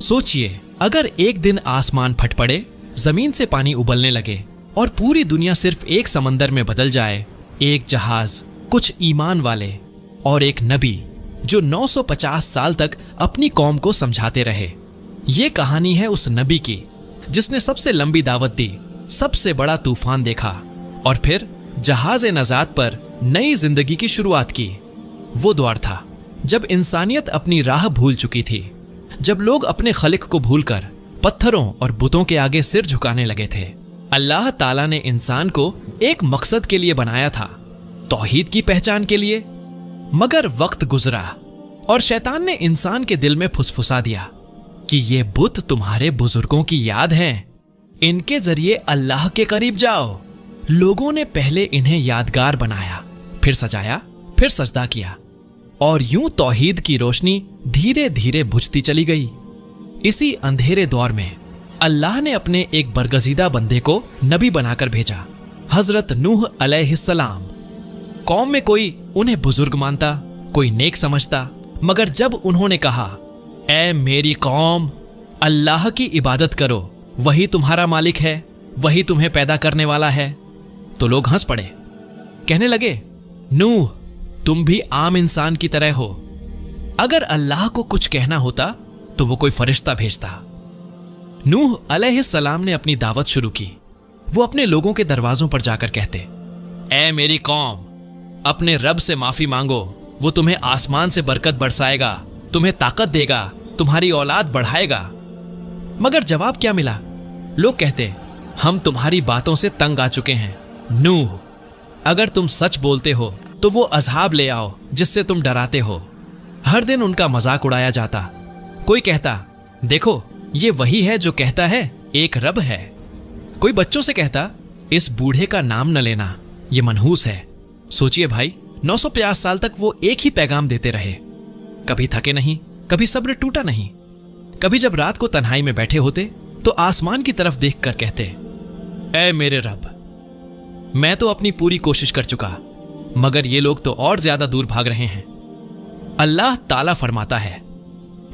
सोचिए, अगर एक दिन आसमान फट पड़े, जमीन से पानी उबलने लगे और पूरी दुनिया सिर्फ एक समंदर में बदल जाए, एक जहाज, कुछ ईमान वाले और एक नबी जो 950 साल तक अपनी कौम को समझाते रहे। ये कहानी है उस नबी की जिसने सबसे लंबी दावत दी, सबसे बड़ा तूफान देखा और फिर जहाज नजात पर नई जिंदगी की शुरुआत की। वो दौर था जब इंसानियत अपनी राह भूल चुकी थी, जब लोग अपने खलिक को भूलकर पत्थरों और बुतों के आगे सिर झुकाने लगे थे। अल्लाह ताला ने इंसान को एक मकसद के लिए बनाया था, तौहीद की पहचान के लिए। मगर वक्त गुजरा और शैतान ने इंसान के दिल में फुसफुसा दिया कि ये बुत तुम्हारे बुजुर्गों की याद हैं, इनके जरिए अल्लाह के करीब जाओ। लोगों ने पहले इन्हें यादगार बनाया, फिर सजाया, फिर सजदा किया और यूं तौहीद की रोशनी धीरे धीरे बुझती चली गई। इसी अंधेरे दौर में अल्लाह ने अपने एक बरगजीदा बंदे को नबी बनाकर भेजा, हजरत नूह अलैहिस्सलाम। कौम में कोई उन्हें बुजुर्ग मानता, कोई नेक समझता, मगर जब उन्होंने कहा, ऐ मेरी कौम, अल्लाह की इबादत करो, वही तुम्हारा मालिक है, वही तुम्हें पैदा करने वाला है, तो लोग हंस पड़े। कहने लगे, नूह, तुम भी आम इंसान की तरह हो। अगर अल्लाह को कुछ कहना होता तो वो कोई फरिश्ता भेजता। नूह अलैहिस्सलाम ने अपनी दावत शुरू की। वो अपने लोगों के दरवाजों पर जाकर कहते, ऐ मेरी कौम, अपने रब से माफी मांगो, वो तुम्हें आसमान से बरकत बरसाएगा, तुम्हें ताकत देगा, तुम्हारी औलाद बढ़ाएगा। मगर जवाब क्या मिला? लोग कहते, हम तुम्हारी बातों से तंग आ चुके हैं। नूह, अगर तुम सच बोलते हो तो वो अज़ाब ले आओ जिससे तुम डराते हो। हर दिन उनका मजाक उड़ाया जाता। कोई कहता, देखो ये वही है जो कहता है एक रब है। कोई बच्चों से कहता, इस बूढ़े का नाम न लेना, ये मनहूस है। सोचिए भाई, 950 साल तक वो एक ही पैगाम देते रहे, कभी थके नहीं, कभी सब्र टूटा नहीं। कभी जब रात को तन्हाई में बैठे होते तो आसमान की तरफ देखकर कहते, ऐ मेरे रब, मैं तो अपनी पूरी कोशिश कर चुका, मगर ये लोग तो और ज्यादा दूर भाग रहे हैं। अल्लाह ताला फरमाता है,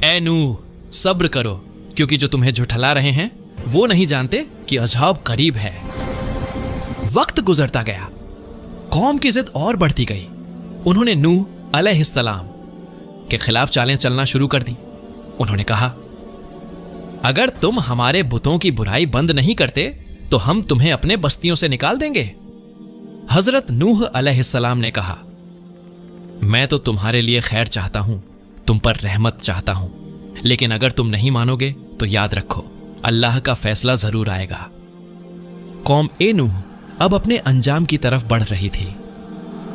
ऐ नूह, सब्र करो, क्योंकि जो तुम्हें झुठला रहे हैं वो नहीं जानते कि अज़ाब करीब है। वक्त गुजरता गया, कौम की जिद और बढ़ती गई। उन्होंने नूह अलैहिस्सलाम के खिलाफ चालें चलना शुरू कर दी। उन्होंने कहा, अगर तुम हमारे बुतों की बुराई बंद नहीं करते तो हम तुम्हें अपने बस्तियों से निकाल देंगे। हजरत नूह अलैहिस्सलाम ने कहा, मैं तो तुम्हारे लिए खैर चाहता हूं, तुम पर रहमत चाहता हूं, लेकिन अगर तुम नहीं मानोगे तो याद रखो, अल्लाह का फैसला जरूर आएगा। कौम ए नूह अब अपने अंजाम की तरफ बढ़ रही थी।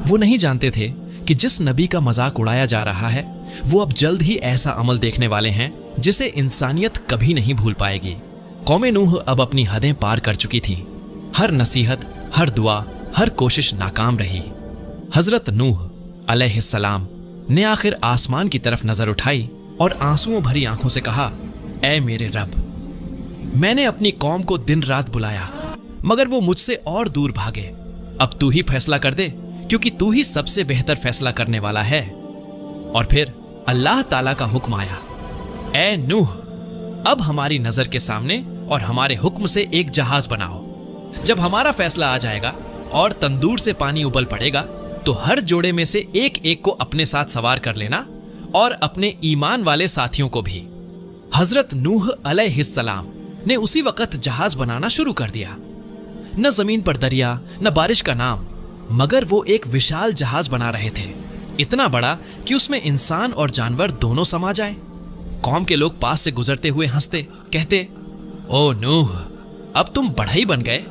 वो नहीं जानते थे कि जिस नबी का मजाक उड़ाया जा रहा है वो अब जल्द ही ऐसा अमल देखने वाले हैं जिसे इंसानियत कभी नहीं भूल पाएगी। कौम नूह अब अपनी हदें पार कर चुकी थी। हर नसीहत, हर दुआ, हर कोशिश नाकाम रही। हजरत नूह अलैहिस्सलाम ने आखिर आसमान की तरफ नजर उठाई और आंसुओं भरी आंखों से कहा, ऐ मेरे रब, मैंने अपनी कौम को दिन रात बुलाया, मगर वो मुझसे और दूर भागे। अब तू ही फैसला कर दे, क्योंकि तू ही सबसे बेहतर फैसला करने वाला है। और फिर अल्लाह ताला का हुक्म आया, ऐ नूह, अब हमारी नजर के सामने और हमारे हुक्म से एक जहाज बनाओ। जब हमारा फैसला आ जाएगा और तंदूर से पानी उबल पड़ेगा तो हर जोड़े में से एक एक को अपने साथ सवार कर लेना और अपने ईमान वाले साथियों को भी। हजरत नूह अलैहिस्सलाम ने उसी वक्त जहाज बनाना शुरू कर दिया। न जमीन पर दरिया, न बारिश का नाम, मगर वो एक विशाल जहाज बना रहे थे, इतना बड़ा कि उसमें इंसान और जानवर दोनों समा जाए। कौम के लोग पास से गुजरते हुए हंसते, कहते, ओ नूह, अब तुम बढ़ई बन गए,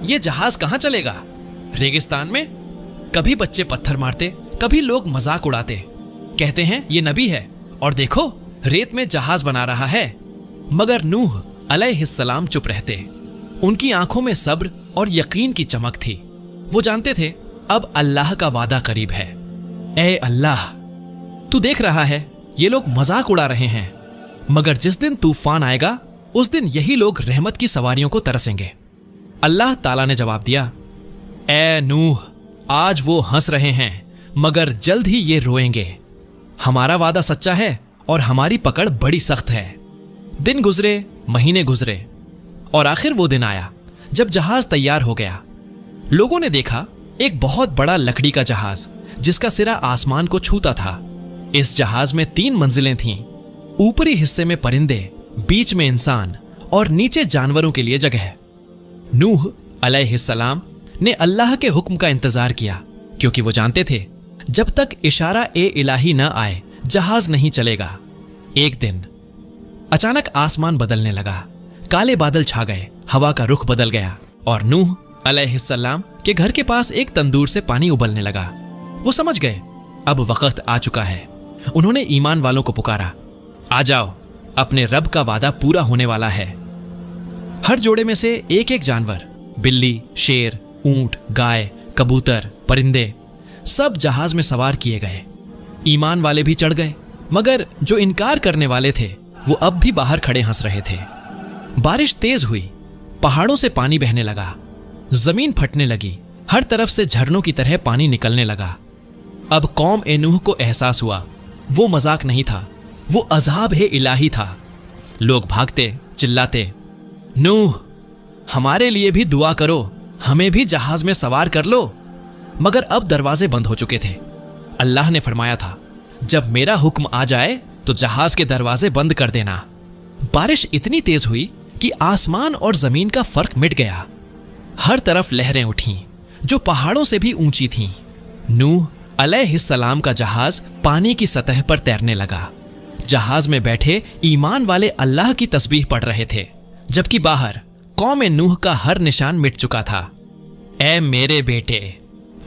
ये जहाज कहां चलेगा? रेगिस्तान में? कभी बच्चे पत्थर मारते, कभी लोग मजाक उड़ाते, कहते हैं ये नबी है और देखो रेत में जहाज बना रहा है। मगर नूह अलैहिस्सलाम चुप रहते। उनकी आंखों में सब्र और यकीन की चमक थी। वो जानते थे अब अल्लाह का वादा करीब है। ऐ अल्लाह, तू देख रहा है ये लोग मजाक उड़ा रहे हैं, मगर जिस दिन तूफान आएगा उस दिन यही लोग रहमत की सवारियों को तरसेंगे। अल्लाह ताला ने जवाब दिया, ऐ नूह, आज वो हंस रहे हैं मगर जल्द ही ये रोएंगे। हमारा वादा सच्चा है और हमारी पकड़ बड़ी सख्त है। दिन गुजरे, महीने गुजरे और आखिर वो दिन आया जब जहाज तैयार हो गया। लोगों ने देखा एक बहुत बड़ा लकड़ी का जहाज जिसका सिरा आसमान को छूता था। इस जहाज में 3 मंजिलें थीं। ऊपरी हिस्से में परिंदे, बीच में इंसान और नीचे जानवरों के लिए जगह। नूह अलैहिस्सलाम ने अल्लाह के हुक्म का इंतजार किया, क्योंकि वो जानते थे जब तक इशारा ए इलाही न आए जहाज नहीं चलेगा। एक दिन अचानक आसमान बदलने लगा, काले बादल छा गए, हवा का रुख बदल गया और नूह अलैहिस्सलाम के घर के पास एक तंदूर से पानी उबलने लगा। वो समझ गए अब वक्त आ चुका है। उन्होंने ईमान वालों को पुकारा, आ जाओ, अपने रब का वादा पूरा होने वाला है। हर जोड़े में से एक एक जानवर, बिल्ली, शेर, ऊंट, गाय, कबूतर, परिंदे, सब जहाज में सवार किए गए। ईमान वाले भी चढ़ गए, मगर जो इनकार करने वाले थे वो अब भी बाहर खड़े हंस रहे थे। बारिश तेज हुई, पहाड़ों से पानी बहने लगा, जमीन फटने लगी, हर तरफ से झरनों की तरह पानी निकलने लगा। अब कौम ए नूह को एहसास हुआ वो मजाक नहीं था, वो अज़ाब है इलाही था। लोग भागते, चिल्लाते, नूह हमारे लिए भी दुआ करो, हमें भी जहाज में सवार कर लो। मगर अब दरवाजे बंद हो चुके थे। अल्लाह ने फरमाया था, जब मेरा हुक्म आ जाए तो जहाज के दरवाजे बंद कर देना। बारिश इतनी तेज हुई कि आसमान और जमीन का फर्क मिट गया। हर तरफ लहरें उठीं जो पहाड़ों से भी ऊंची थीं। नूह अलैहिस्सलाम का जहाज पानी की सतह पर तैरने लगा। जहाज में बैठे ईमान वाले अल्लाह की तस्बीह पढ़ रहे थे, जबकि बाहर कौम नूह का हर निशान मिट चुका था। ऐ मेरे बेटे,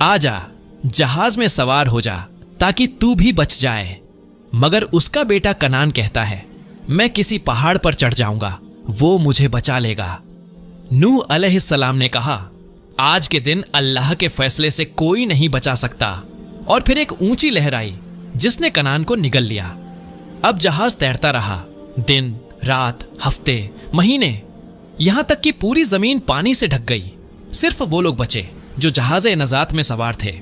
आजा, जहाज में सवार हो जा ताकि तू भी बच जाए। मगर उसका बेटा कनान कहता है, मैं किसी पहाड़ पर चढ़ जाऊंगा, वो मुझे बचा लेगा। नूह अलैहिस्सलाम ने कहा, आज के दिन अल्लाह के फैसले से कोई नहीं बचा सकता। और फिर एक ऊंची लहर आई जिसने कनान को निगल लिया। अब जहाज तैरता रहा, दिन, रात, हफ्ते, महीने, यहां तक कि पूरी जमीन पानी से ढक गई। सिर्फ वो लोग बचे जो जहाज़े नजात में सवार थे।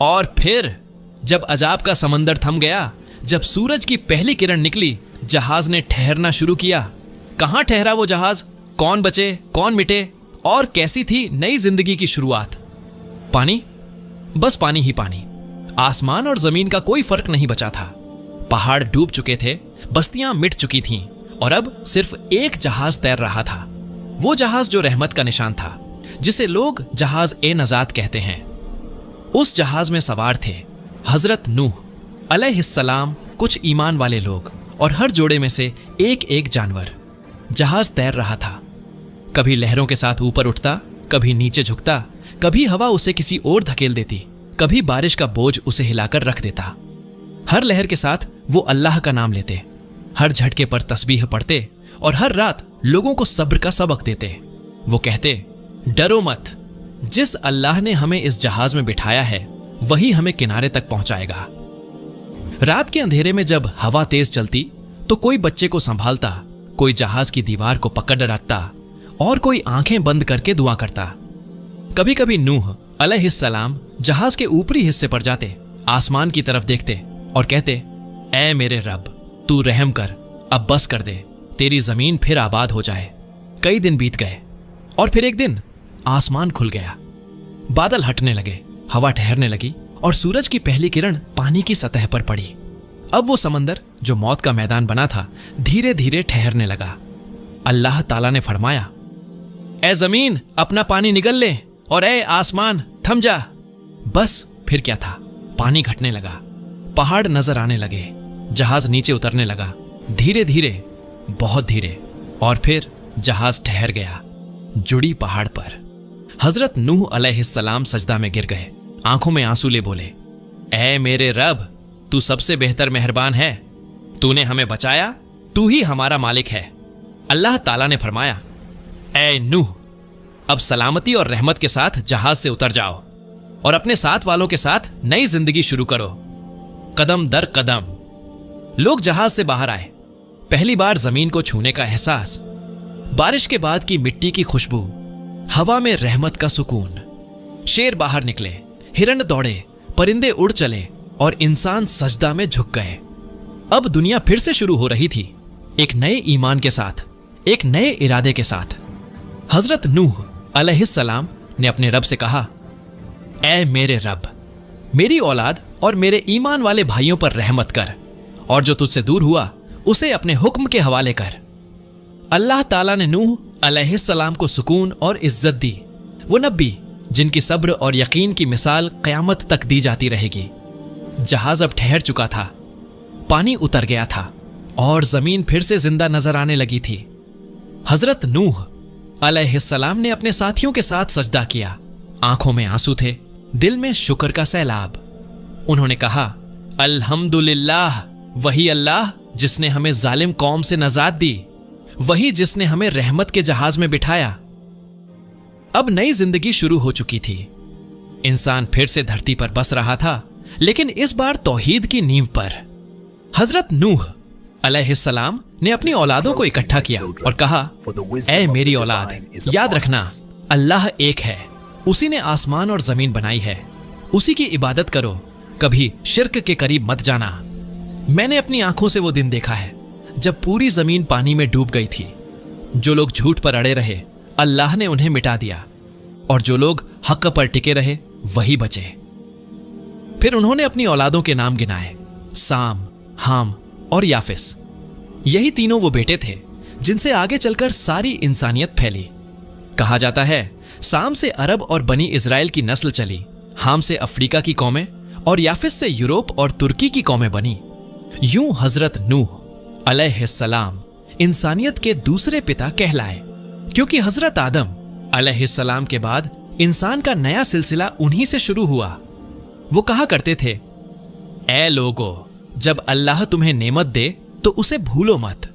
और फिर जब अजाब का समंदर थम गया, जब सूरज की पहली किरण निकली, जहाज ने ठहरना शुरू किया। कहां ठहरा वो जहाज? कौन बचे, कौन मिटे और कैसी थी नई जिंदगी की शुरुआत? पानी, बस पानी ही पानी। आसमान और जमीन का कोई फर्क नहीं बचा था। पहाड़ डूब चुके थे, बस्तियां मिट चुकी थीं और अब सिर्फ एक जहाज तैर रहा था। वो जहाज जो रहमत का निशान था, जिसे लोग जहाज ए नजात कहते हैं। उस जहाज में सवार थे हजरत नूह अलैहिस्सलाम, कुछ ईमान वाले लोग और हर जोड़े में से एक एक जानवर। जहाज तैर रहा था, कभी लहरों के साथ ऊपर उठता, कभी नीचे झुकता, कभी हवा उसे किसी ओर धकेल देती, कभी बारिश का बोझ उसे हिलाकर रख देता। हर लहर के साथ वो अल्लाह का नाम लेते, हर झटके पर तस्बीह पढ़ते और हर रात लोगों को सब्र का सबक देते। वो कहते, डरो मत, जिस अल्लाह ने हमें इस जहाज में बिठाया है वही हमें किनारे तक पहुंचाएगा। रात के अंधेरे में जब हवा तेज चलती तो कोई बच्चे को संभालता, कोई जहाज की दीवार को पकड़ रखता और कोई आंखें बंद करके दुआ करता। कभी कभी नूह अलैहिस्सलाम जहाज के ऊपरी हिस्से पर जाते, आसमान की तरफ देखते और कहते, ऐ मेरे रब, तू रहम कर, अब बस कर दे, तेरी जमीन फिर आबाद हो जाए। कई दिन बीत गए और फिर एक दिन आसमान खुल गया, बादल हटने लगे, हवा ठहरने लगी और सूरज की पहली किरण पानी की सतह पर पड़ी। अब वो समंदर जो मौत का मैदान बना था धीरे धीरे ठहरने लगा। अल्लाह ताला ने फरमाया, ऐ जमीन अपना पानी निगल ले और ऐ आसमान थम जा। बस फिर क्या था, पानी घटने लगा, पहाड़ नजर आने लगे, जहाज नीचे उतरने लगा, धीरे धीरे, बहुत धीरे, और फिर जहाज ठहर गया जुड़ी पहाड़ पर। हजरत नूह अलैहिस्सलाम सजदा में गिर गए, आंखों में आंसू ले बोले, ऐ मेरे रब, तू सबसे बेहतर मेहरबान है, तूने हमें बचाया, तू ही हमारा मालिक है। अल्लाह ताला ने फरमाया, ऐ नूह, अब सलामती और रहमत के साथ जहाज से उतर जाओ और अपने साथ वालों के साथ नई जिंदगी शुरू करो, कदम दर कदम। लोग जहाज से बाहर आए, पहली बार जमीन को छूने का एहसास, बारिश के बाद की मिट्टी की खुशबू, हवा में रहमत का सुकून। शेर बाहर निकले, हिरण दौड़े, परिंदे उड़ चले और इंसान सजदा में झुक गए। अब दुनिया फिर से शुरू हो रही थी। एक नए ईमान के साथ, एक नए इरादे के साथ। हजरत नूह अलैहिस्सलाम ने अपने रब से कहा, ऐ मेरे रब, मेरी औलाद और मेरे ईमान वाले भाइयों पर रहमत कर, और जो तुझसे दूर हुआ उसे अपने हुक्म के हवाले कर। अल्लाह ताला ने नूह अलैहिस्सलाम को सुकून और इज्जत दी। वो नबी जिनकी सब्र और यकीन की मिसाल क़यामत तक दी जाती रहेगी। जहाज अब ठहर चुका था, पानी उतर गया था और जमीन फिर से जिंदा नजर आने लगी थी। हजरत नूह अलैहिस्सलाम ने अपने साथियों के साथ सजदा किया। आंखों में आंसू थे, दिल में शुक्र का सैलाब। उन्होंने कहा, अल्हम्दुलिल्लाह, वही अल्लाह जिसने हमें जालिम कौम से नजात दी, वही जिसने हमें रहमत के जहाज में बिठाया। अब नई जिंदगी शुरू हो चुकी थी। इंसान फिर से धरती पर बस रहा था, लेकिन इस बार तौहीद की नींव पर। हजरत नूह अलैहिस्सलाम ने अपनी औलादों को इकट्ठा किया और कहा, ऐ मेरी औलाद, याद रखना अल्लाह एक है। उसी ने आसमान और जमीन बनाई है, उसी की इबादत करो, कभी शिर्क के करीब मत जाना। मैंने अपनी आंखों से वो दिन देखा है जब पूरी जमीन पानी में डूब गई थी। जो लोग झूठ पर अड़े रहे, अल्लाह ने उन्हें मिटा दिया, और जो लोग हक पर टिके रहे वही बचे। फिर उन्होंने अपनी औलादों के नाम गिनाए, साम, हाम और याफिस। यही तीनों वो बेटे थे जिनसे आगे चलकर सारी इंसानियत फैली। कहा जाता है साम से अरब और बनी इजराइल की नस्ल चली, हाम से अफ्रीका की कौमें और याफिस से यूरोप और तुर्की की कौमें बनी। यूं हजरत नूह अलैहिस्सलाम इंसानियत के दूसरे पिता कहलाए, क्योंकि हजरत आदम अलैहिस्सलाम के बाद इंसान का नया सिलसिला उन्हीं से शुरू हुआ। वो कहा करते थे, ऐ लोगो, जब अल्लाह तुम्हें नेमत दे तो उसे भूलो मत,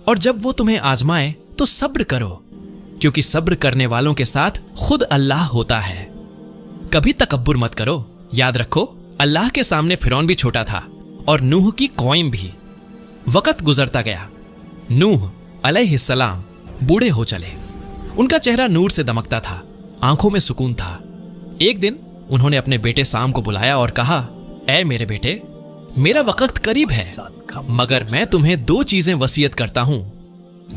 और जब वो तुम्हें आजमाए तो सब्र करो, क्योंकि सब्र करने वालों के साथ खुद अल्लाह होता है। कभी तकब्बुर मत करो। याद रखो, अल्लाह के सामने फिरौन भी छोटा था और नूह की कौम भी। वक्त गुजरता गया, नूह अलैहिस्सलाम बूढ़े हो चले। उनका चेहरा नूर से दमकता था, आंखों में सुकून था। एक दिन उन्होंने अपने बेटे साम को बुलाया और कहा, ऐ मेरे बेटे, मेरा वक्त करीब है, मगर मैं तुम्हें दो चीजें वसीयत करता हूं,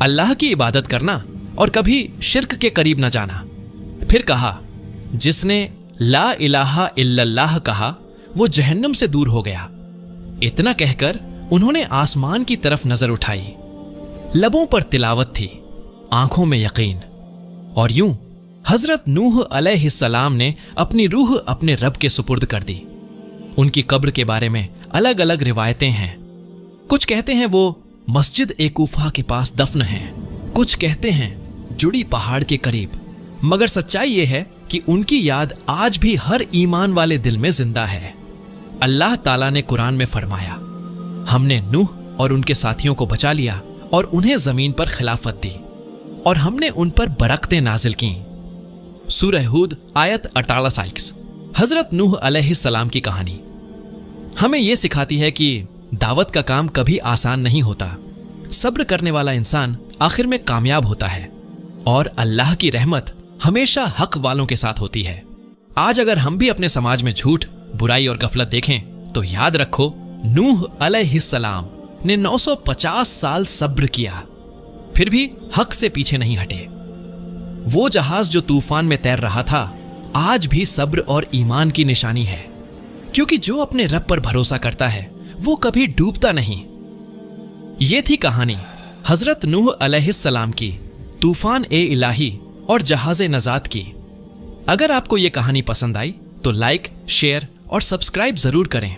अल्लाह की इबादत करना और कभी शिर्क के करीब न जाना। फिर कहा, जिसने ला इलाहा इल्लल्लाह कहा वो जहन्नम से दूर हो गया। इतना कहकर उन्होंने आसमान की तरफ नजर उठाई। लबों पर तिलावत थी, आंखों में यकीन। और यूं हजरत नूह अलैहिस्सलाम ने अपनी रूह अपने रब के सुपुर्द कर दी। उनकी कब्र के बारे में अलग अलग रिवायतें हैं। कुछ कहते हैं वो मस्जिद एकूफा के पास दफन हैं, कुछ कहते हैं जुड़ी पहाड़ के करीब। मगर सच्चाई यह है कि उनकी याद आज भी हर ईमान वाले दिल में जिंदा है। अल्लाह ताला ने कुरान में फरमाया, हमने नूह और उनके साथियों को बचा लिया और उन्हें जमीन पर खिलाफत दी, और हमने उन पर बरकतें नाजिल की। सूरह हूद आयत 48। हजरत नूह अलैहिस्सलाम की कहानी हमें यह सिखाती है कि दावत का काम कभी आसान नहीं होता। सब्र करने वाला इंसान आखिर में कामयाब होता है, और अल्लाह की रहमत हमेशा हक वालों के साथ होती है। आज अगर हम भी अपने समाज में झूठ, बुराई और गफलत देखें तो याद रखो, नूह अलैहिस्सलाम ने 950 साल सब्र किया, फिर भी हक से पीछे नहीं हटे। वो जहाज जो तूफान में तैर रहा था आज भी सब्र और ईमान की निशानी है, क्योंकि जो अपने रब पर भरोसा करता है वो कभी डूबता नहीं। ये थी कहानी हजरत नूह अलैहिस्सलाम की, तूफान ए इलाही और जहाज़े नजात की। अगर आपको ये कहानी पसंद आई तो लाइक, शेयर और सब्सक्राइब जरूर करें।